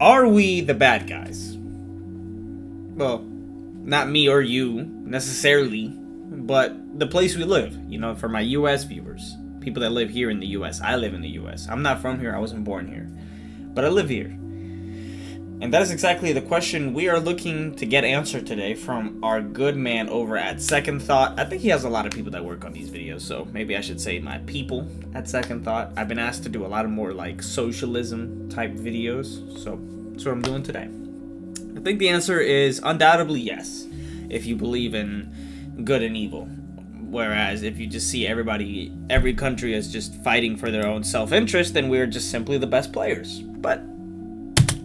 Are we the bad guys? Well, not me or you necessarily, but the place we live. You know, for my US viewers, people that live here in the US. I live in the US. I'm not from here. I wasn't born here. But I live here. And that is exactly the question we are looking to get answered today from our good man over at Second Thought. I think he has a lot of people that work on these videos, so maybe I should say my people at Second Thought. I've been asked to do a lot of more like socialism type videos, so that's what I'm doing today. I think the answer is undoubtedly yes, if you believe in good and evil. Whereas if you just see every country as just fighting for their own self-interest, then we're just simply the best players. But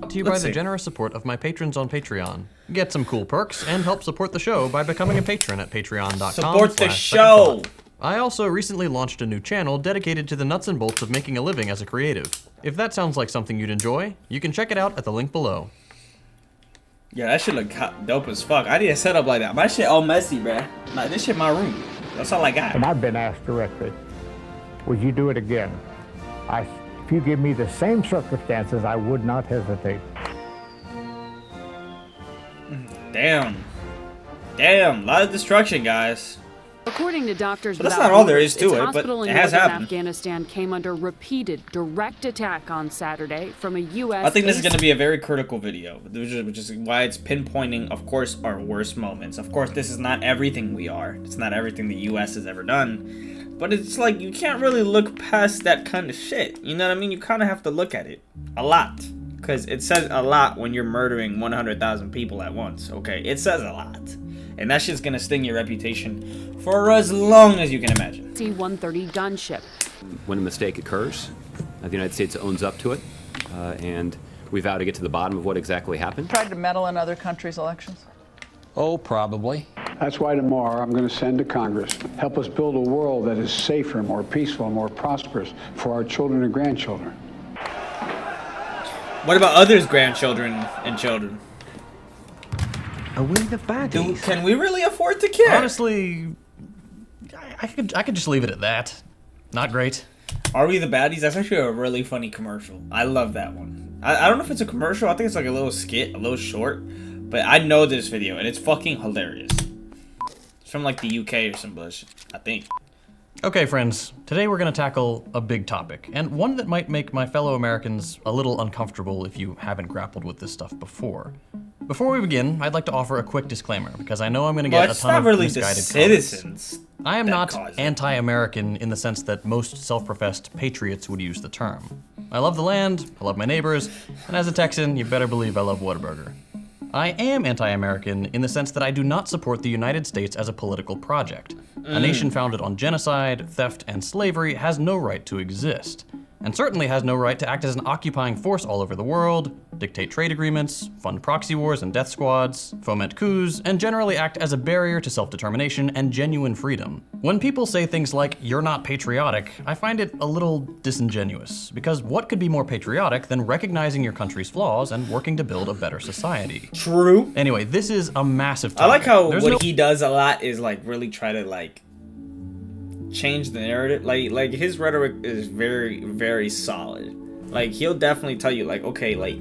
to you by the generous support of my patrons on Patreon. Get some cool perks and help support the show by becoming a patron at patreon.com. Support the show! I also recently launched a new channel dedicated to the nuts and bolts of making a living as a creative. If that sounds like something you'd enjoy, you can check it out at the link below. Yeah, that shit look dope as fuck. I need a setup like that. My shit all messy, bruh. Like, this shit my room. That's all I got. And I've been asked directly, would you do it again? If you give me the same circumstances, I would not hesitate. Damn. Damn, a lot of destruction, guys. According to Doctors But that's Without not all there Borders, is to it, but hospital it in has northern happened. Afghanistan came under repeated direct attack on Saturday from a U.S. I think this is going to be a very critical video, which is why it's pinpointing, of course, our worst moments. Of course, this is not everything we are. It's not everything the U.S. has ever done. But it's like, you can't really look past that kind of shit. You know what I mean? You kind of have to look at it a lot. Because it says a lot when you're murdering 100,000 people at once, okay? It says a lot. And that shit's gonna sting your reputation for as long as you can imagine. C-130 gunship. When a mistake occurs, the United States owns up to it, and we vow to get to the bottom of what exactly happened. Tried to meddle in other countries' elections? Oh, probably. That's why tomorrow I'm going to send to Congress, help us build a world that is safer, more peaceful, more prosperous for our children and grandchildren. What about others' grandchildren and children? Are we the baddies? Can we really afford to care? Honestly, I could just leave it at that. Not great. Are we the baddies? That's actually a really funny commercial. I love that one. I don't know if it's a commercial. I think it's like a little skit, a little short. But I know this video, and it's fucking hilarious. It's from like the UK or some bullshit, I think. Okay, friends, today we're going to tackle a big topic, and one that might make my fellow Americans a little uncomfortable if you haven't grappled with this stuff before. Before we begin, I'd like to offer a quick disclmer, because I know I'm going to get a ton of misguided citizens. I am not anti-American in the sense that most self-professed patriots would use the term. I love the land, I love my neighbors, and as a Texan, you better believe I love Whataburger. I am anti-American in the sense that I do not support the United States as a political project. A nation founded on genocide, theft, and slavery has no right to exist, and certainly has no right to act as an occupying force all over the world, dictate trade agreements, fund proxy wars and death squads, foment coups, and generally act as a barrier to self-determination and genuine freedom. When people say things like, "You're not patriotic," I find it a little disingenuous, because what could be more patriotic than recognizing your country's flaws and working to build a better society? True. Anyway, this is a massive topic. I like how what he does a lot is like really try to like change the narrative. Like his rhetoric is very, very solid. Like he'll definitely tell you like, okay, like,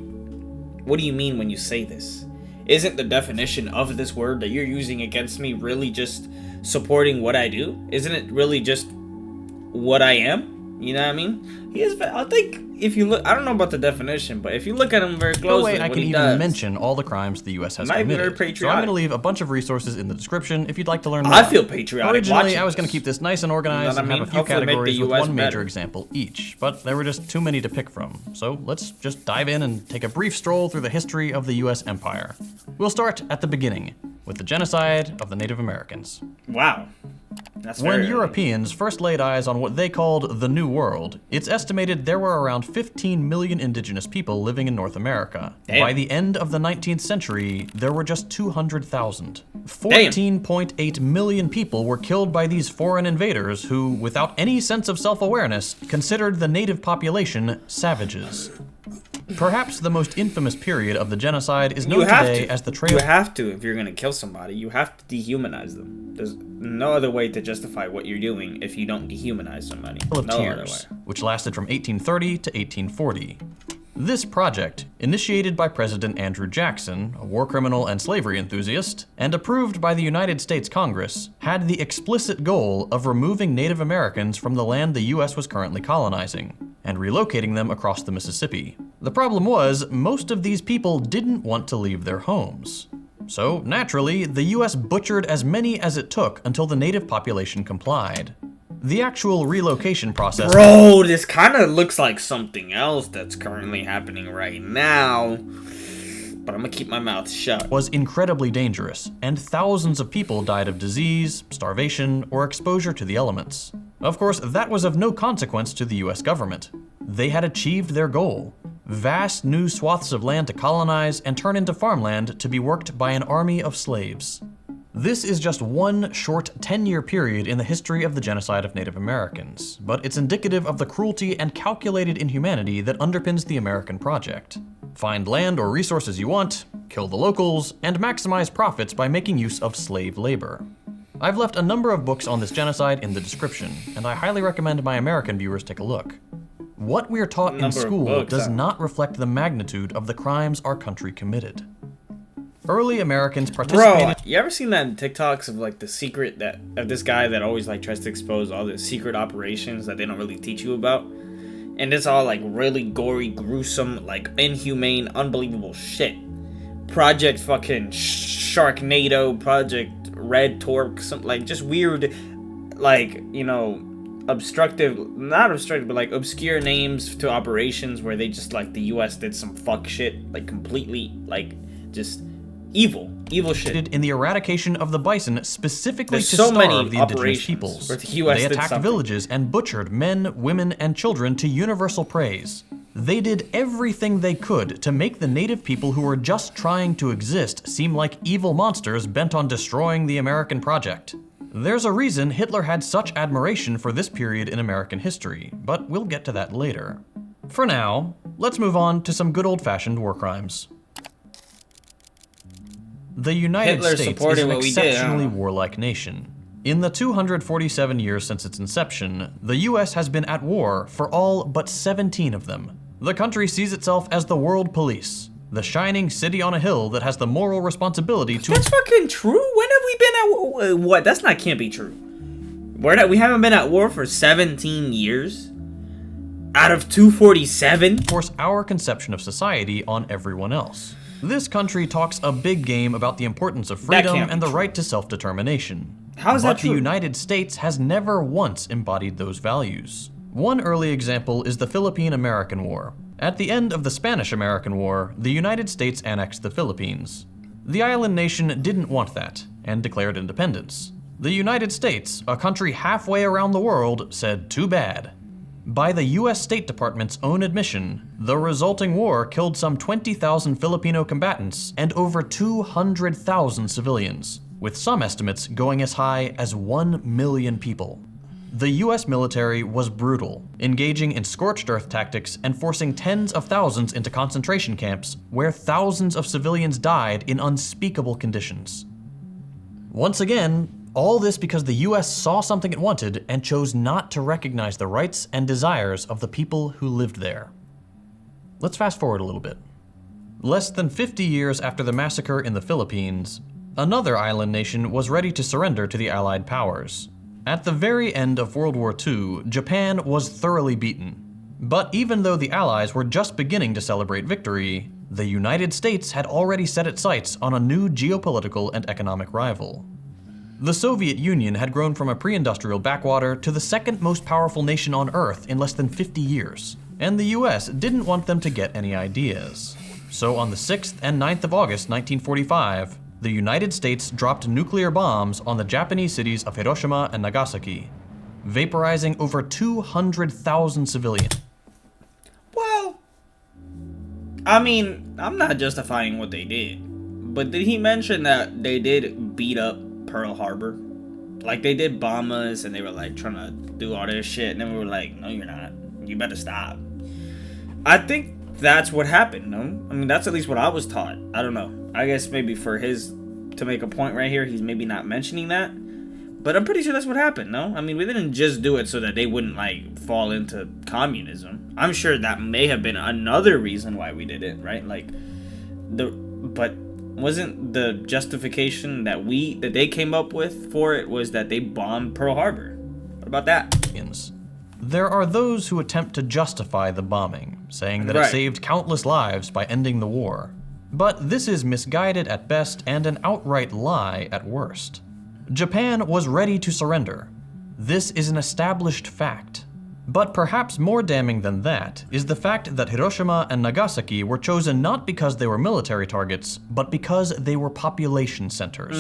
what do you mean when you say this? Isn't the definition of this word that you're using against me really just supporting what I do? Isn't it really just what I am? You know what I mean? He is, I think if you look, I don't know about the definition, but if you look at him very closely, no way I can even mention all the crimes the U.S. has committed. So I'm going to leave a bunch of resources in the description if you'd like to learn more. I feel patriotic. Originally, I was going to keep this nice and organized and have a few categories with one major example each, but there were just too many to pick from. So let's just dive in and take a brief stroll through the history of the U.S. empire. We'll start at the beginning, with the genocide of the Native Americans. Wow. When Europeans first laid eyes on what they called the New World, it's estimated there were around 15 million indigenous people living in North America. Damn. By the end of the 19th century, there were just 200,000. 14.8 million people were killed by these foreign invaders who, without any sense of self-awareness, considered the native population savages. Perhaps the most infamous period of the genocide is known today as the Trail. You have to, if you're gonna kill somebody, you have to dehumanize them. There's no other way to justify what you're doing if you don't dehumanize somebody. Of Tears, which lasted from 1830 to 1840. This project, initiated by President Andrew Jackson, a war criminal and slavery enthusiast, and approved by the United States Congress, had the explicit goal of removing Native Americans from the land the US was currently colonizing, and relocating them across the Mississippi. The problem was, most of these people didn't want to leave their homes. So, naturally, the US butchered as many as it took until the native population complied. The actual relocation process— Bro, this kind of looks like something else that's currently happening right now. But I'm gonna keep my mouth shut. —was incredibly dangerous, and thousands of people died of disease, starvation, or exposure to the elements. Of course, that was of no consequence to the US government. They had achieved their goal: vast new swaths of land to colonize and turn into farmland to be worked by an army of slaves. This is just one short 10-year period in the history of the genocide of Native Americans, but it's indicative of the cruelty and calculated inhumanity that underpins the American project. Find land or resources you want, kill the locals, and maximize profits by making use of slave labor. I've left a number of books on this genocide in the description, and I highly recommend my American viewers take a look. What we're taught in school does not reflect the magnitude of the crimes our country committed. Early Americans participated— Bro, you ever seen that in TikToks of like the secret that of this guy that always like tries to expose all the secret operations that they don't really teach you about? And it's all like really gory, gruesome, like inhumane, unbelievable shit. Project fucking Sharknado, Project Red Torque, something like just weird, like, you know, not obstructive, but like obscure names to operations where they just like the US did some fuck shit, like completely, like just evil shit. In the eradication of the bison specifically There's to so many starve the indigenous operations peoples. where the US They did attacked something. villages and butchered men, women, and children to universal praise. They did everything they could to make the native people who were just trying to exist seem like evil monsters bent on destroying the American project. There's a reason Hitler had such admiration for this period in American history, but we'll get to that later. For now, let's move on to some good old-fashioned war crimes. The United Hitler States is supported an what we did, exceptionally huh? warlike nation. In the 247 years since its inception, the US has been at war for all but 17 of them. The country sees itself as the world police, the shining city on a hill that has the moral responsibility to— That's fucking true? When have we been at war? What? Can't be true. We haven't been at war for 17 years? Out of 247? Force our conception of society on everyone else. This country talks a big game about the importance of freedom can't be and the true. right to self-determination. How is that But the true? United States has never once embodied those values. One early example is the Philippine-American War. At the end of the Spanish-American War, the United States annexed the Philippines. The island nation didn't want that, and declared independence. The United States, a country halfway around the world, said too bad. By the US State Department's own admission, the resulting war killed some 20,000 Filipino combatants and over 200,000 civilians, with some estimates going as high as 1 million people. The US military was brutal, engaging in scorched earth tactics and forcing tens of thousands into concentration camps where thousands of civilians died in unspeakable conditions. Once again, all this because the US saw something it wanted and chose not to recognize the rights and desires of the people who lived there. Let's fast forward a little bit. Less than 50 years after the massacre in the Philippines, another island nation was ready to surrender to the Allied powers. At the very end of World War II, Japan was thoroughly beaten. But even though the Allies were just beginning to celebrate victory, the United States had already set its sights on a new geopolitical and economic rival. The Soviet Union had grown from a pre-industrial backwater to the second most powerful nation on Earth in less than 50 years, and the US didn't want them to get any ideas. So on the 6th and 9th of August 1945, the United States dropped nuclear bombs on the Japanese cities of Hiroshima and Nagasaki, vaporizing over 200,000 civilians. Well, I mean, I'm not justifying what they did, but did he mention that they did beat up Pearl Harbor? Like, they did bomb us and they were like trying to do all this shit, and then we were like, no, you're not. You better stop. I think that's what happened, no? I mean, that's at least what I was taught. I don't know. I guess maybe for his to make a point right here, he's maybe not mentioning that. But I'm pretty sure that's what happened, no? I mean, we didn't just do it so that they wouldn't, like, fall into communism. I'm sure that may have been another reason why we did it, right? Like, but wasn't the justification that they came up with for it was that they bombed Pearl Harbor? What about that? There are those who attempt to justify the bombing, saying that it saved countless lives by ending the war. But this is misguided at best and an outright lie at worst. Japan was ready to surrender. This is an established fact. But perhaps more damning than that is the fact that Hiroshima and Nagasaki were chosen not because they were military targets, but because they were population centers.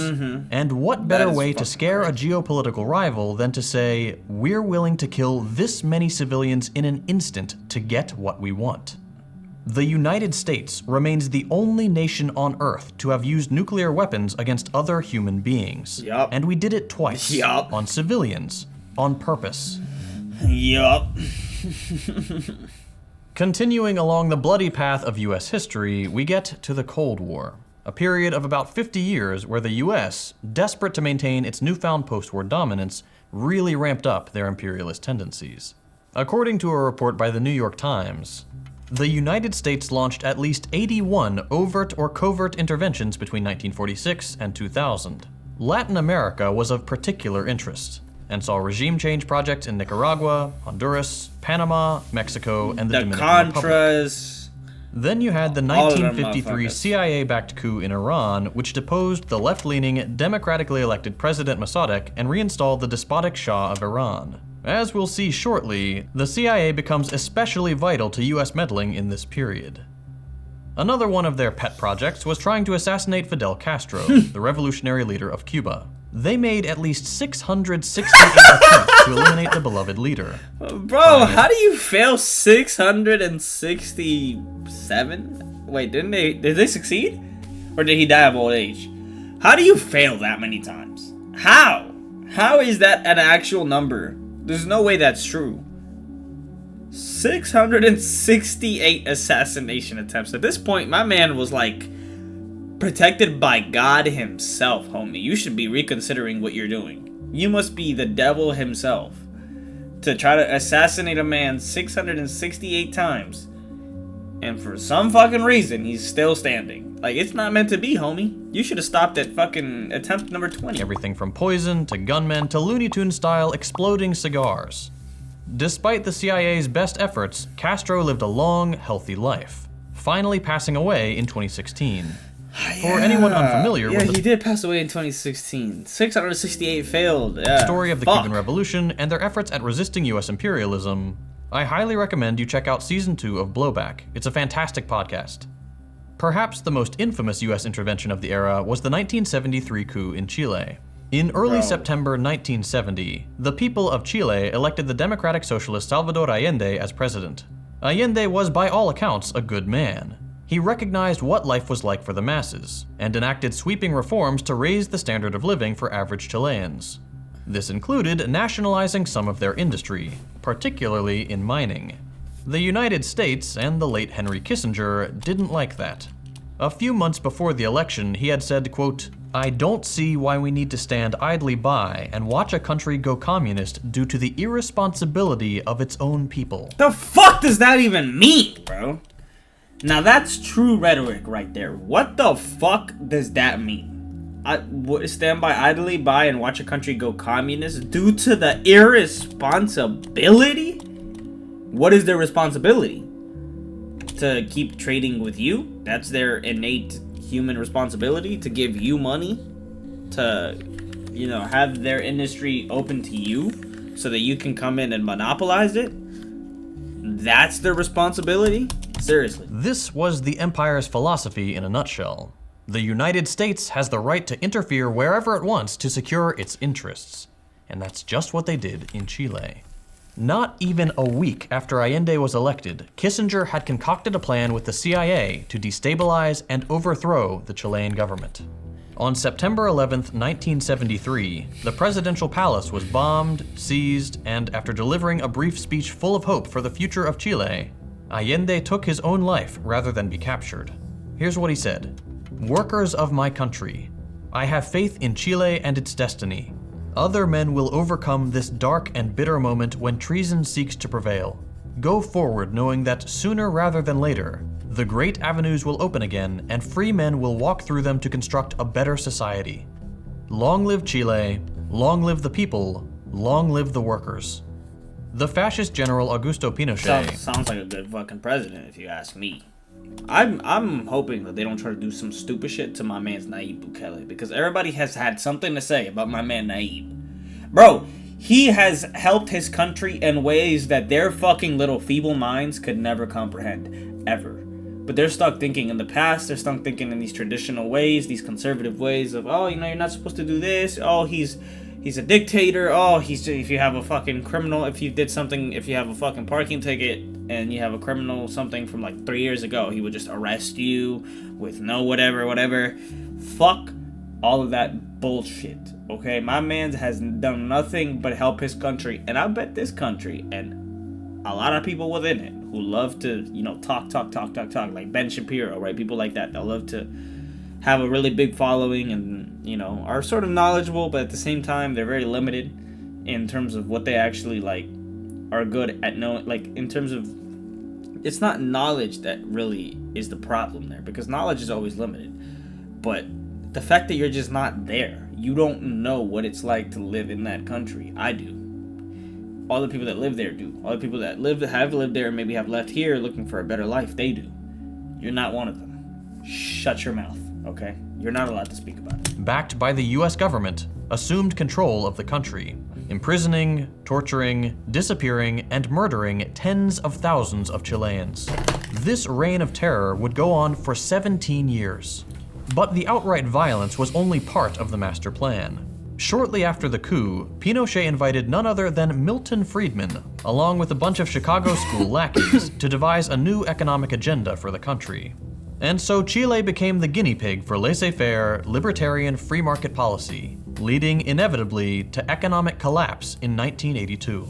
And what better way to scare a geopolitical rival than to say, we're willing to kill this many civilians in an instant to get what we want? The United States remains the only nation on Earth to have used nuclear weapons against other human beings. Yup. And we did it twice. Yup. On civilians. On purpose. Yup. Continuing along the bloody path of US history, we get to the Cold War, a period of about 50 years where the US, desperate to maintain its newfound post-war dominance, really ramped up their imperialist tendencies. According to a report by the New York Times, the United States launched at least 81 overt or covert interventions between 1946 and 2000. Latin America was of particular interest, and saw regime change projects in Nicaragua, Honduras, Panama, Mexico, and the Dominican Contras. Republic. Then you had the 1953 CIA-backed coup in Iran, which deposed the left-leaning, democratically elected President Mossadegh and reinstalled the despotic Shah of Iran. As we'll see shortly, the CIA becomes especially vital to US meddling in this period. Another one of their pet projects was trying to assassinate Fidel Castro, the revolutionary leader of Cuba. They made at least 668 attempts to eliminate the beloved leader. Bro, how do you fail 667? Wait, did they succeed? Or did he die of old age? How do you fail that many times? How? How is that an actual number? There's no way that's true. 668 assassination attempts. At this point, my man was like protected by God himself, homie. You should be reconsidering what you're doing. You must be the devil himself to try to assassinate a man 668 times. And for some fucking reason, he's still standing. Like, it's not meant to be, homie. You should have stopped at fucking attempt number 20. Everything from poison to gunmen to Looney Tunes-style exploding cigars. Despite the CIA's best efforts, Castro lived a long, healthy life, finally passing away in 2016. For anyone unfamiliar with he did pass away in 2016. 668 failed. Yeah. Story of the Cuban Revolution and their efforts at resisting US imperialism, I highly recommend you check out Season 2 of Blowback. It's a fantastic podcast. Perhaps the most infamous US intervention of the era was the 1973 coup in Chile. In early September 1970, the people of Chile elected the democratic socialist Salvador Allende as president. Allende was by all accounts a good man. He recognized what life was like for the masses, and enacted sweeping reforms to raise the standard of living for average Chileans. This included nationalizing some of their industry, particularly in mining. The United States and the late Henry Kissinger didn't like that. A few months before the election, he had said, quote, "I don't see why we need to stand idly by and watch a country go communist due to the irresponsibility of its own people." The fuck does that even mean, bro? Now that's true rhetoric right there. What the fuck does that mean? Stand by idly by and watch a country go communist due to the irresponsibility? What is their responsibility? To keep trading with you? That's their innate human responsibility, to give you money, to, you know, have their industry open to you so that you can come in and monopolize it? That's their responsibility? Seriously. This was the empire's philosophy in a nutshell. The United States has the right to interfere wherever it wants to secure its interests. And that's just what they did in Chile. Not even a week after Allende was elected, Kissinger had concocted a plan with the CIA to destabilize and overthrow the Chilean government. On September 11th, 1973, the presidential palace was bombed, seized, and after delivering a brief speech full of hope for the future of Chile, Allende took his own life rather than be captured. Here's what he said: "Workers of my country, I have faith in Chile and its destiny. Other men will overcome this dark and bitter moment when treason seeks to prevail. Go forward knowing that sooner rather than later, the great avenues will open again and free men will walk through them to construct a better society. Long live Chile, long live the people, long live the workers. The fascist general Augusto Pinochet... Sounds like a good fucking president, if you ask me. I'm hoping that they don't try to do some stupid shit to my man's Nayib Bukele, because everybody has had something to say about my man Nayib. Bro, he has helped his country in ways that their fucking little feeble minds could never comprehend, ever. But they're stuck thinking in the past, they're stuck thinking in these traditional ways, these conservative ways of, oh, you know, you're not supposed to do this, oh, he's a dictator, oh, if you have a fucking criminal, if you did something, if you have a fucking parking ticket and you have a criminal something from like 3 years ago, he would just arrest you with no whatever. Fuck all of that bullshit, okay? My man has done nothing but help his country, and I bet this country and a lot of people within it who love to, you know, talk, like Ben Shapiro, right? People like that love to have a really big following and, you know, are sort of knowledgeable, but at the same time, they're very limited in terms of what they actually, like, are good at knowing, like, in terms of, it's not knowledge that really is the problem there, because knowledge is always limited, but the fact that you're just not there, you don't know what it's like to live in that country. I do. All the people that live there do. All the people that have lived there and maybe have left here looking for a better life, they do. You're not one of them. Shut your mouth. Okay? You're not allowed to speak about it. Backed by the US government, assumed control of the country, imprisoning, torturing, disappearing, and murdering tens of thousands of Chileans. This reign of terror would go on for 17 years. But the outright violence was only part of the master plan. Shortly after the coup, Pinochet invited none other than Milton Friedman, along with a bunch of Chicago school lackeys, to devise a new economic agenda for the country. And so Chile became the guinea pig for laissez-faire, libertarian free market policy, leading inevitably to economic collapse in 1982.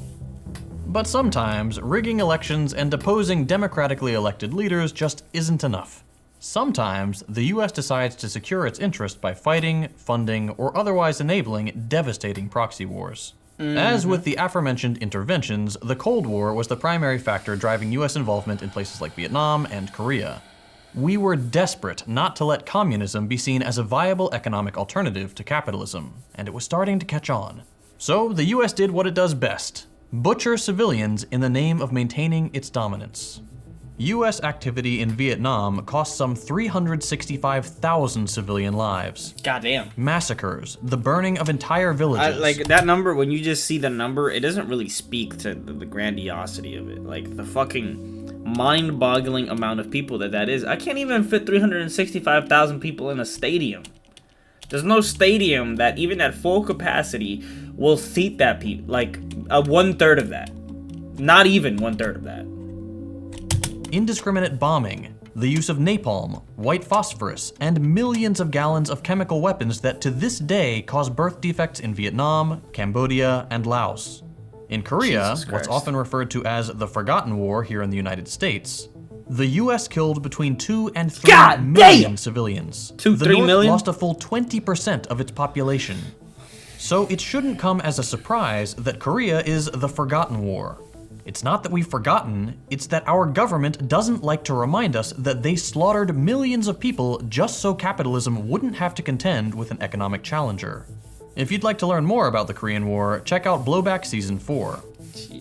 But sometimes, rigging elections and deposing democratically elected leaders just isn't enough. Sometimes, the US decides to secure its interest by fighting, funding, or otherwise enabling devastating proxy wars. As with the aforementioned interventions, the Cold War was the primary factor driving US involvement in places like Vietnam and Korea. We were desperate not to let communism be seen as a viable economic alternative to capitalism, and it was starting to catch on. So the US did what it does best: butcher civilians in the name of maintaining its dominance. US activity in Vietnam cost some 365,000 civilian lives. Goddamn. Massacres, the burning of entire villages. Like, that number, when you just see the number, it doesn't really speak to the grandiosity of it. Like, the fucking mind-boggling amount of people that is. I can't even fit 365,000 people in a stadium. There's no stadium that, even at full capacity, will seat that people. Like, a 1/3 of that. Not even 1/3 of that. Indiscriminate bombing, the use of napalm, white phosphorus, and millions of gallons of chemical weapons that to this day cause birth defects in Vietnam, Cambodia, and Laos. In Korea, what's often referred to as the Forgotten War here in the United States, the US killed between 2 and 3 million civilians. The North lost a full 20% of its population. So it shouldn't come as a surprise that Korea is the Forgotten War. It's not that we've forgotten, it's that our government doesn't like to remind us that they slaughtered millions of people just so capitalism wouldn't have to contend with an economic challenger. If you'd like to learn more about the Korean War, check out Blowback Season 4.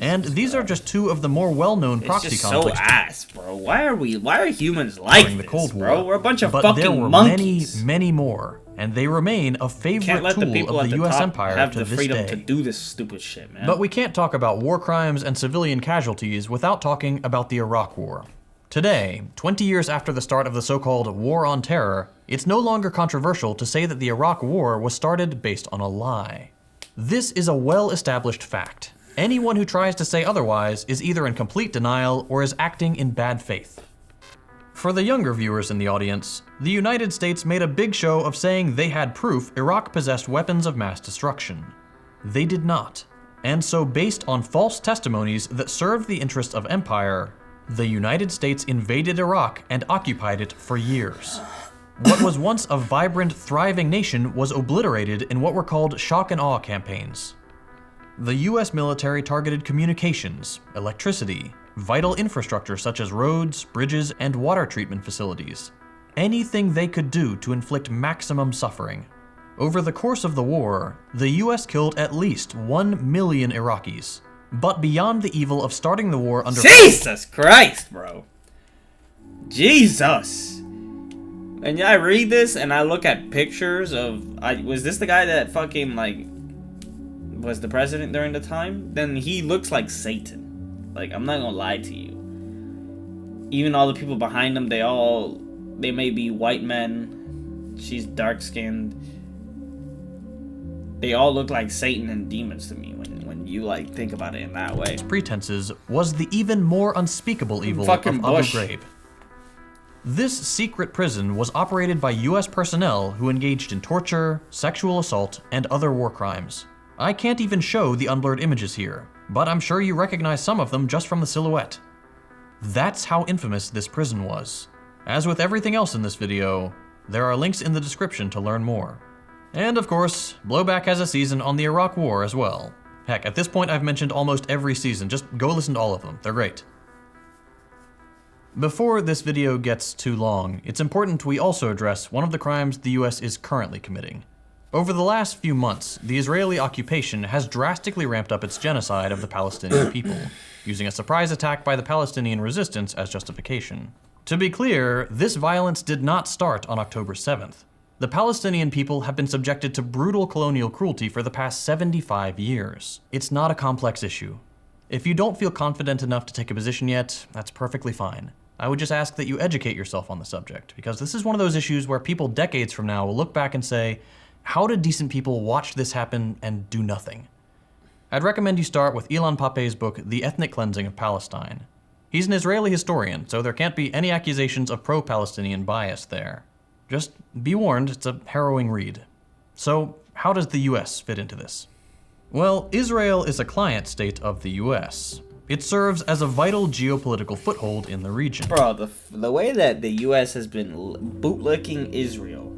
And these are just two of the more well-known proxy conflicts. So ass, bro. Why are humans like during the Cold War, bro? We're a bunch of but fucking there were monkeys. many more, and they remain a favorite tool of the US empire have to the this freedom day. to do this stupid shit, man. But we can't talk about war crimes and civilian casualties without talking about the Iraq War. Today, 20 years after the start of the so-called War on Terror, it's no longer controversial to say that the Iraq War was started based on a lie. This is a well-established fact. Anyone who tries to say otherwise is either in complete denial or is acting in bad faith. For the younger viewers in the audience, the United States made a big show of saying they had proof Iraq possessed weapons of mass destruction. They did not. And so, based on false testimonies that served the interests of empire, the United States invaded Iraq and occupied it for years. what was once a vibrant, thriving nation was obliterated in what were called shock and awe campaigns. The US military targeted communications, electricity, vital infrastructure such as roads, bridges, and water treatment facilities. Anything they could do to inflict maximum suffering. Over the course of the war, the US killed at least 1 million Iraqis. But beyond the evil of starting the war under— Jesus Christ, bro. Jesus. And I read this and I look at pictures of, was this the guy that fucking like was the president during the time? Then he looks like Satan. Like, I'm not gonna lie to you. Even all the people behind him, they may be white men. She's dark skinned. They all look like Satan and demons to me when you like think about it in that way. Pretenses was the even more unspeakable evil Fucking of Bush. Abu Ghraib. This secret prison was operated by US personnel who engaged in torture, sexual assault, and other war crimes. I can't even show the unblurred images here, but I'm sure you recognize some of them just from the silhouette. That's how infamous this prison was. As with everything else in this video, there are links in the description to learn more. And of course, Blowback has a season on the Iraq War as well. Heck, at this point I've mentioned almost every season, just go listen to all of them, they're great. Before this video gets too long, it's important we also address one of the crimes the US is currently committing. Over the last few months, the Israeli occupation has drastically ramped up its genocide of the Palestinian people, using a surprise attack by the Palestinian resistance as justification. To be clear, this violence did not start on October 7th. The Palestinian people have been subjected to brutal colonial cruelty for the past 75 years. It's not a complex issue. If you don't feel confident enough to take a position yet, that's perfectly fine. I would just ask that you educate yourself on the subject, because this is one of those issues where people decades from now will look back and say, how did decent people watch this happen and do nothing? I'd recommend you start with Ilan Pappé's book, The Ethnic Cleansing of Palestine. He's an Israeli historian, so there can't be any accusations of pro-Palestinian bias there. Just be warned, it's a harrowing read. So, how does the US fit into this? Well, Israel is a client state of the US. It serves as a vital geopolitical foothold in the region. Bro, the way that the US has been bootlicking Israel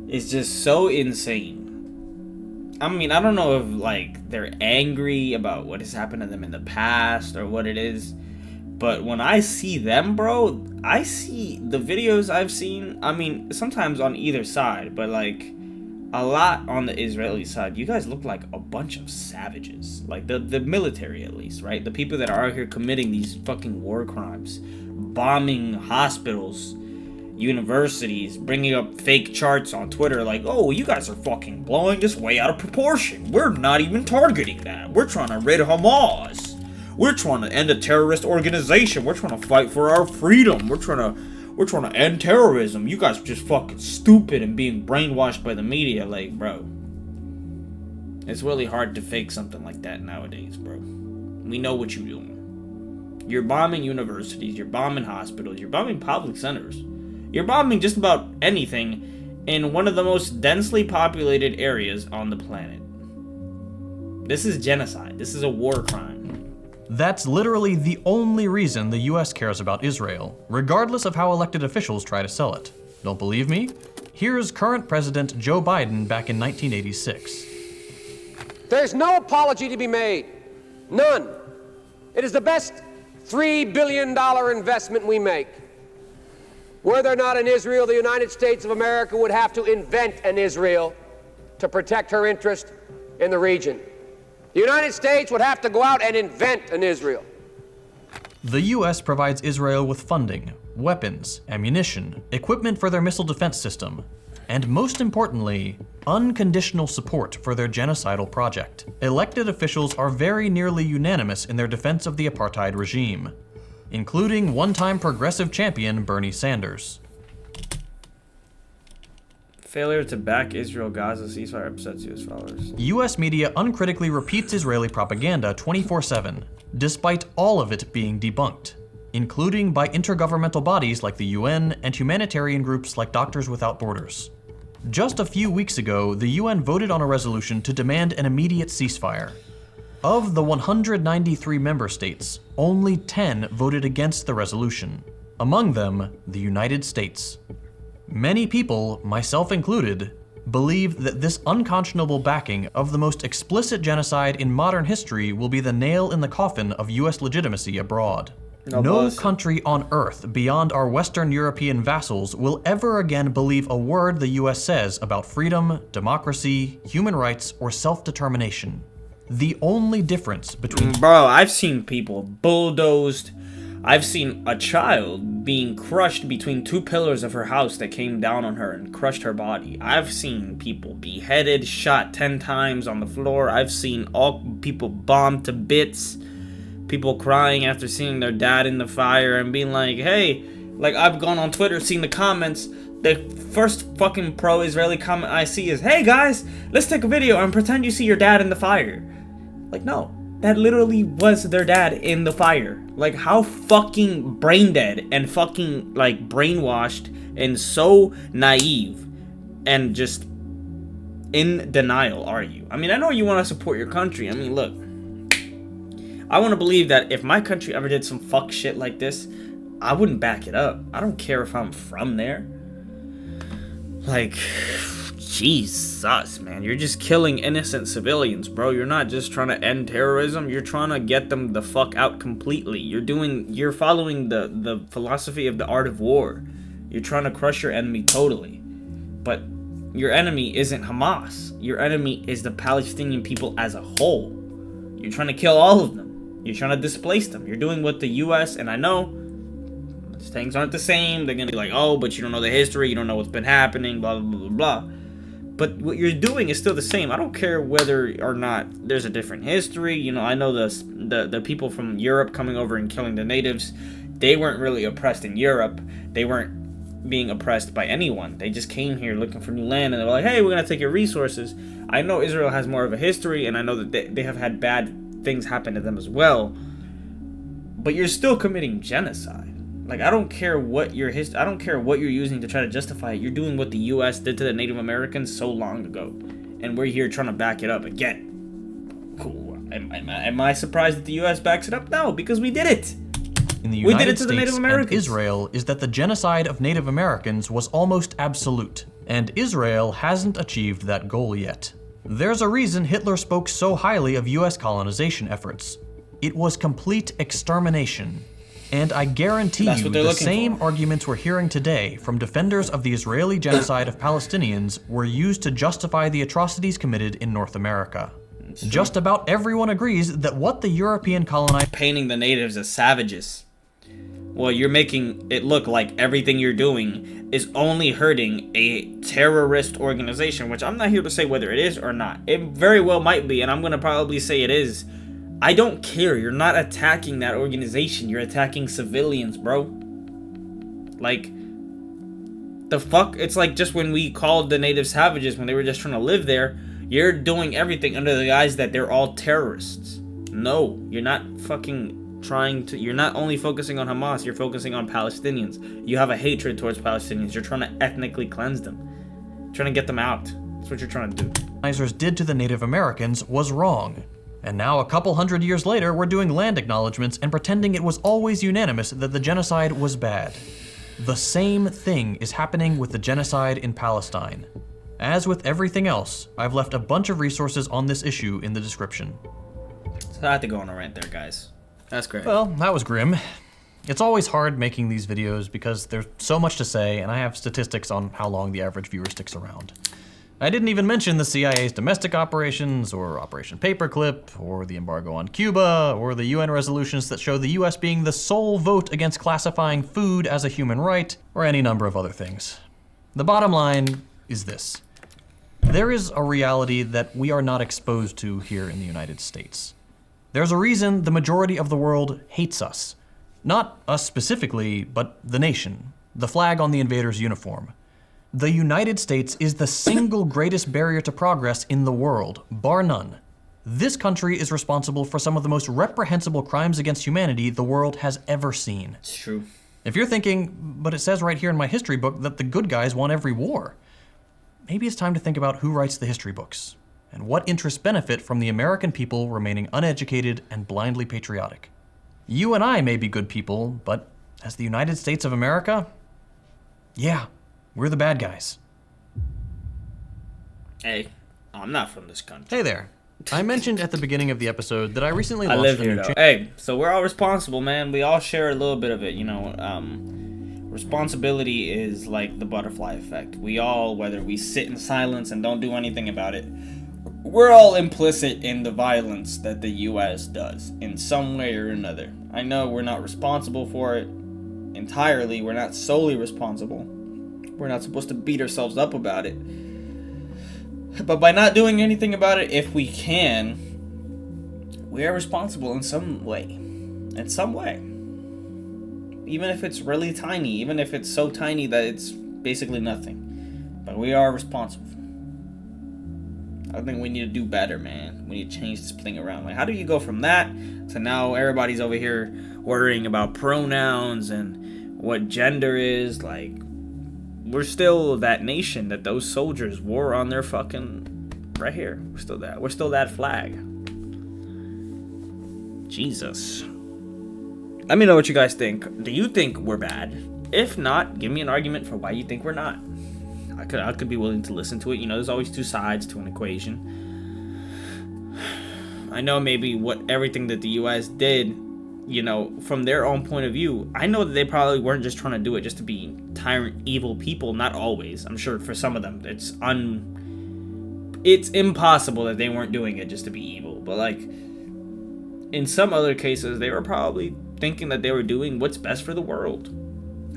is just so insane. I mean, I don't know if like they're angry about what has happened to them in the past or what it is, but when I see them, bro, I see the videos I've seen, I mean, sometimes on either side, but like a lot on the Israeli side, you guys look like a bunch of savages. Like the military at least, right? The people that are out here committing these fucking war crimes, bombing hospitals, universities, bringing up fake charts on Twitter like, oh, you guys are fucking blowing this way out of proportion. We're not even targeting that. We're trying to rid Hamas. We're trying to end a terrorist organization. We're trying to fight for our freedom. We're trying to end terrorism. You guys are just fucking stupid and being brainwashed by the media. Like, bro, it's really hard to fake something like that nowadays, bro. We know what you're doing. You're bombing universities. You're bombing hospitals. You're bombing public centers. You're bombing just about anything in one of the most densely populated areas on the planet. This is genocide. This is a war crime. That's literally the only reason the US cares about Israel, regardless of how elected officials try to sell it. Don't believe me? Here's current President Joe Biden back in 1986. There's no apology to be made. None. It is the best $3 billion investment we make. Were there not an Israel, the United States of America would have to invent an Israel to protect her interest in the region. The United States would have to go out and invent an Israel. The US provides Israel with funding, weapons, ammunition, equipment for their missile defense system, and most importantly, unconditional support for their genocidal project. Elected officials are very nearly unanimous in their defense of the apartheid regime, including one-time progressive champion Bernie Sanders. Failure to back Israel-Gaza ceasefire upsets US followers. US media uncritically repeats Israeli propaganda 24/7, despite all of it being debunked, including by intergovernmental bodies like the UN and humanitarian groups like Doctors Without Borders. Just a few weeks ago, the UN voted on a resolution to demand an immediate ceasefire. Of the 193 member states, only 10 voted against the resolution. Among them, the United States. Many people, myself included, believe that this unconscionable backing of the most explicit genocide in modern history will be the nail in the coffin of US legitimacy abroad. No country on earth beyond our Western European vassals will ever again believe a word the US says about freedom, democracy, human rights, or self-determination. The only difference between— Bro, I've seen people bulldozed. I've seen a child being crushed between two pillars of her house that came down on her and crushed her body. I've seen people beheaded, shot 10 times on the floor. I've seen all people bombed to bits. People crying after seeing their dad in the fire and being like, hey, like I've gone on Twitter, seen the comments. The first fucking pro-Israeli comment I see is, hey guys, let's take a video and pretend you see your dad in the fire. Like, no. That literally was their dad in the fire. Like, how fucking brain dead and fucking, like, brainwashed and so naive and just in denial are you? I mean, I know you want to support your country. I mean, look. I want to believe that if my country ever did some fuck shit like this, I wouldn't back it up. I don't care if I'm from there. Like, Jesus, man. You're just killing innocent civilians, bro. You're not just trying to end terrorism. You're trying to get them the fuck out completely. You're following the philosophy of the art of war. You're trying to crush your enemy totally. But your enemy isn't Hamas. Your enemy is the Palestinian people as a whole. You're trying to kill all of them. You're trying to displace them. You're doing what the US, and I know things aren't the same. They're going to be like, oh, but you don't know the history. You don't know what's been happening, blah, blah, blah, blah. But what you're doing is still the same. I don't care whether or not there's a different history. You know, I know the people from Europe coming over and killing the natives, they weren't really oppressed in Europe. They weren't being oppressed by anyone. They just came here looking for new land, and they were like, hey, we're going to take your resources. I know Israel has more of a history, and I know that they have had bad things happen to them as well. But you're still committing genocide. Like, I don't care what your I don't care what you're using to try to justify it. You're doing what the U.S. did to the Native Americans so long ago, and we're here trying to back it up again. Cool. Am I surprised that the U.S. backs it up? No, because we did it. In the United States and Israel is that the genocide of Native Americans was almost absolute, and Israel hasn't achieved that goal yet. There's a reason Hitler spoke so highly of US colonization efforts. It was complete extermination. And I guarantee you the same arguments we're hearing today from defenders of the Israeli genocide of Palestinians were used to justify the atrocities committed in North America. Just about everyone agrees that what the European colonizers— painting the natives as savages. Well, you're making it look like everything you're doing is only hurting a terrorist organization, which I'm not here to say whether it is or not. It very well might be, and I'm going to probably say it is. I don't care. You're not attacking that organization. You're attacking civilians, bro. Like, the fuck? It's like just when we called the natives savages when they were just trying to live there. You're doing everything under the guise that they're all terrorists. No, you're not fucking you're not only focusing on Hamas, you're focusing on Palestinians. You have a hatred towards Palestinians. You're trying to ethnically cleanse them. You're trying to get them out. That's what you're trying to do. Colonizers did to the Native Americans was wrong. And now a couple hundred years later, we're doing land acknowledgements and pretending it was always unanimous that the genocide was bad. The same thing is happening with the genocide in Palestine. As with everything else, I've left a bunch of resources on this issue in the description. So I had to go on a rant there, guys. That's great. Well, that was grim. It's always hard making these videos because there's so much to say, and I have statistics on how long the average viewer sticks around. I didn't even mention the CIA's domestic operations, or Operation Paperclip, or the embargo on Cuba, or the UN resolutions that show the US being the sole vote against classifying food as a human right, or any number of other things. The bottom line is this. There is a reality that we are not exposed to here in the United States. There's a reason the majority of the world hates us. Not us specifically, but the nation, the flag on the invader's uniform. The United States is the single greatest barrier to progress in the world, bar none. This country is responsible for some of the most reprehensible crimes against humanity the world has ever seen. It's true. If you're thinking, but it says right here in my history book that the good guys won every war, maybe it's time to think about who writes the history books, and what interests benefit from the American people remaining uneducated and blindly patriotic. You and I may be good people, but as the United States of America, yeah, We're the bad guys. Hey, I'm not from this country. Hey there. I mentioned at the beginning of the episode that I recently I launched live a here new though. channel. Hey, so we're all responsible, man. We all share a little bit of it, you know. Responsibility is like the butterfly effect. We all, whether we sit in silence and don't do anything about it, we're all implicit in the violence that the U.S. does in some way or another. I know we're not responsible for it entirely. We're not solely responsible. We're not supposed to beat ourselves up about it. But by not doing anything about it, if we can, we are responsible in some way. In some way. Even if it's really tiny, even if it's so tiny that it's basically nothing. But we are responsible. I think we need to do better, man. We need to change this thing around. Like, how do you go from that to now everybody's over here worrying about pronouns and what gender is? Like, we're still that nation that those soldiers wore on their fucking right here. We're still that. We're still that flag. Jesus. Let me know what you guys think. Do you think we're bad? If not, give me an argument for why you think we're not. I could be willing to listen to it. You know, there's always two sides to an equation. I know maybe everything that the U.S. did, you know, from their own point of view, I know that they probably weren't just trying to do it just to be tyrant, evil people. Not always. I'm sure for some of them, it's impossible that they weren't doing it just to be evil. But like, in some other cases, they were probably thinking that they were doing what's best for the world,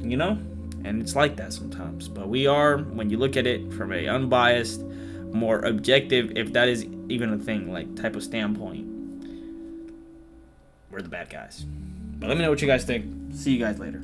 you know? And it's like that sometimes. But we are, when you look at it from a unbiased, more objective, if that is even a thing, like type of standpoint, we're the bad guys. But let me know what you guys think. See you guys later.